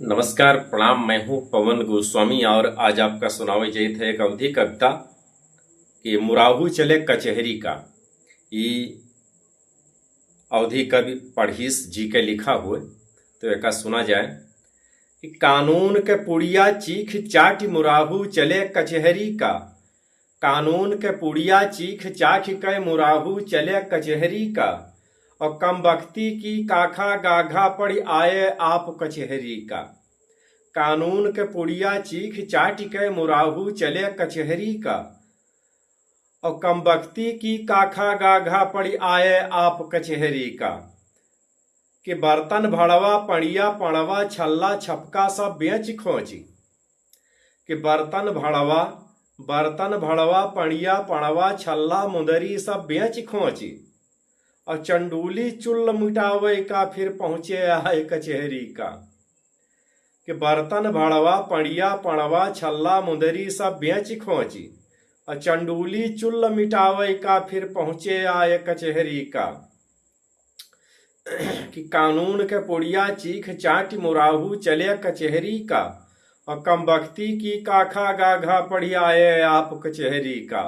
नमस्कार, प्रणाम। मैं हूं पवन गोस्वामी और आज आपका सुनावे जैत है एक अवधि कविता कि मुराहू चले कचहरी का। ये अवधि कवि पढ़ीस जी के लिखा हुए तो एक सुना जाए कि कानून के पुड़िया चीख चाट मुराहू चले कचहरी का। कानून के पुड़िया चीख चाख के मुराहू चले कचहरी का। और कम बख्ती की काखा गाघा पड़ी आए आप कचहरी का। कानून के पुड़िया चीख चाट के मुराहू चले कचहरी का। और कम बख्ती की काखा गाघा पड़ी आए आप कचहरी का। कि बर्तन भड़वा पड़िया पड़वा छल्ला छपका सब बेच खोची। कि बर्तन भड़वा पड़िया पड़वा छल्ला मुंदरी सब बेच खोची। और चंडूली चुल्ल मिटावे का फिर पहुंचे आए कचहरी का। कि बर्तन भड़वा पड़िया पड़वा छल्ला मुंदरी सब बेच खोची। और चंडूली चुल्ल मिटावे का फिर पहुंचे आए कचहरी का। कि कानून के पुड़िया चीख चाट मुराहू चले कचहरी का। और कम बख्ती की काखा गाघा पड़ी आए आप कचहरी का।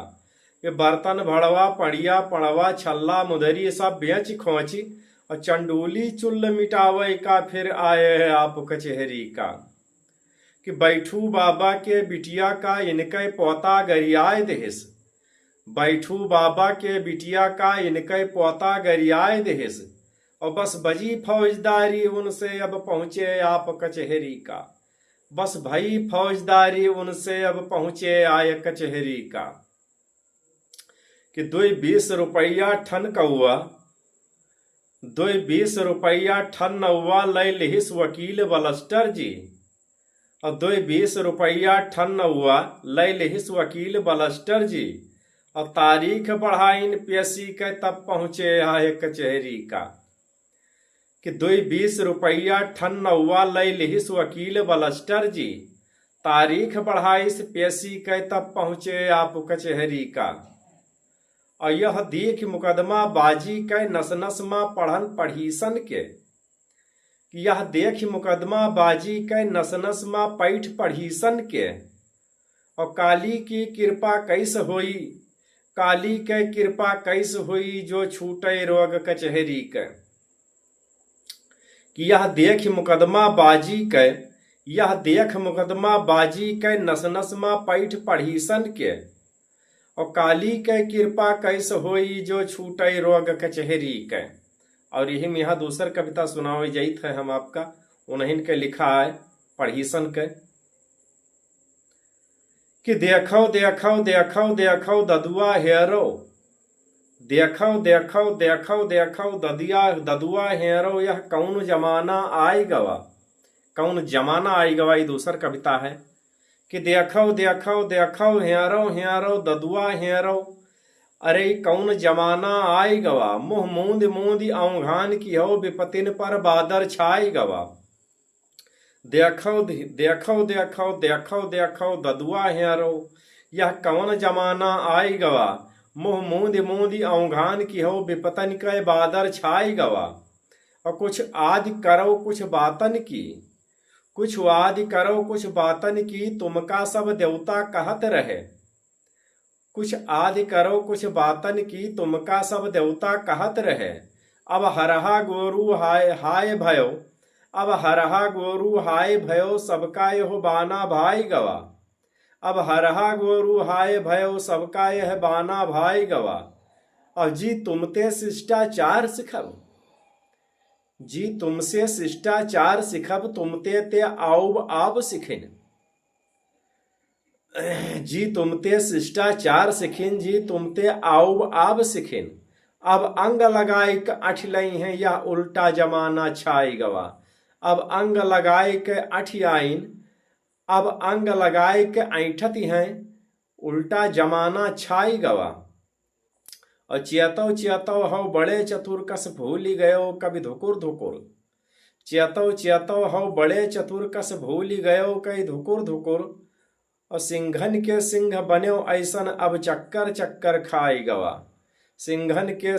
कि बर्तन भड़वा पड़िया पड़वा छल्ला मुदरी सब बेच खोची। और चंडूली चुल्ल मिटावे का फिर आए आप कचहरी का। कि बैठू बाबा के बिटिया का इनके पोता गरियाए देहिस। बैठू बाबा के बिटिया का इनके पोता गरियाए देहिस। और बस बजी फौजदारी उनसे अब पहुंचे आप कचहरी का। बस भई फौजदारी उनसे अब पहुंचे आए कचहरी का। कि 2 रुपया ठन कौआ 2 रुपया ठन नौवा लय लिहिस वकील बलस्टर जी। और 2 रुपया ठन नौवा लय लिहिस वकील बलस्टर जी। और तारीख बढ़ाइन पेशी के तब पहुंचे आए कचहरी का। कि 2 रुपया ठन नौवा लय लिहिस वकील बलस्टर जी। तारीख बढ़ाइस पेशी के तब पहुंचे आप कचहरी का। और यह देख मुकदमा बाजी के नस नस मां पढ़न पढ़ीसन के। यह देख मुकदमा बाजी के नस नस मां पैठ पढ़ीसन के। और काली की कृपा कैस होई काली के कृपा कैस होई जो छूटे रोग कचहरी के। कि यह देख मुकदमा बाजी के नस नस मां पैठ पढ़ीसन के। और काली के कृपा कैस होई जो छूटे रोग कचहरी के। और यही में यहाँ दूसर कविता सुनावे जाइत है हम आपका उन्हीं के लिखा है पढ़ीसन के। कि देखो देखो देखो देखो ददुआ हेरो। देखो देखो देखो देखो ददुआ हेरो यह कौन जमाना आई गवा। कौन जमाना आई गवा ये दूसर कविता है। कि देखो देखो देखो हेरो हेरो ददुआ हेरो। अरे कौन जमाना आई गवा मुँह मूंद मूंद औंघान की हो विपतिन पर बादर छाई गवा। देखो देखो देखो देखो देखो ददुआ हेरो यह कौन जमाना आई गवा मुँह मूंद मूंद औंघान की हो विपतन के बादर छाई गवा। और कुछ आदि करो कुछ बातन की कुछ आदि करो कुछ बातन की तुमका सब देवता कहत रहे। कुछ आदि करो कुछ बातन की तुमका सब देवता कहत रहे। अब हरहा गोरू हाय हाय भयो। अब हरहा गोरू हाय भयो सबका यह बाना भाई गवा। अब हरहा गोरू हाय भयो सबका यह बाना भाई गवा। अब जी तुमते शिष्टाचार सिखब जी तुमसे शिष्टाचार सिखब तुमते ते आऊब आब सिखिन। जी तुमते शिष्टाचार सिखिन जी तुमते आऊब आब सिखिन। अब अंग लगाई के अठ लई है या उल्टा जमाना छाई गवा। अब अंग लगाई के अठ आइन अब अंग लगाए के ऐठती हैं उल्टा जमाना छाई गवा। और चेतव चेतव हो बड़े चतुर कस भूली गयो कभी धुकुर धुकुर। चेतव चेतव हो बड़े चतुर कस भूली गयो कई धुकुर धुकुर। और सिंघन के सिंह बन्यो ऐसन अब चक्कर चक्कर खाई गवा। सिंघन के